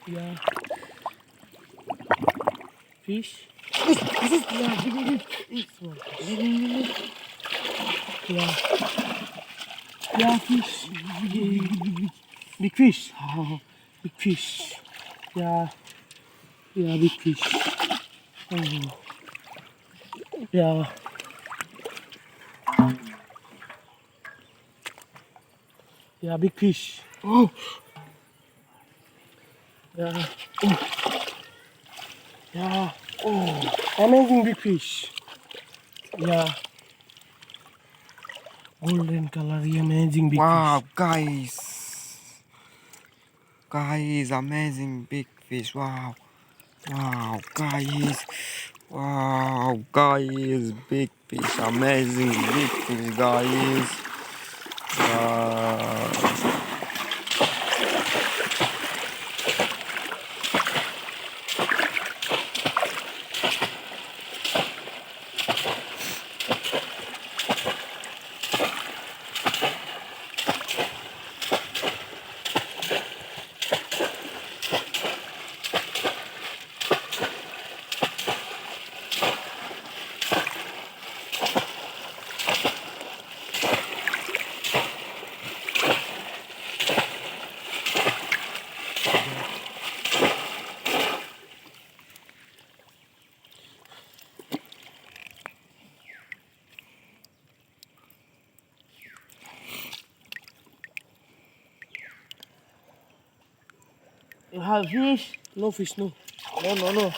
Yeah. Fish. Yeah, big one. Yeah. Yeah, fish. Big fish. Oh, big fish. Yeah. Yeah, big fish. Oh. Yeah. Yeah, big fish. Oh. Yeah. Oh. Yeah. Oh. Amazing big fish. Yeah. Golden color, amazing big Wow, fish. guys, amazing big fish. Wow, guys. Wow, guys, big fish, amazing big fish, guys. Wow. You have fish? No fish, no. No. No.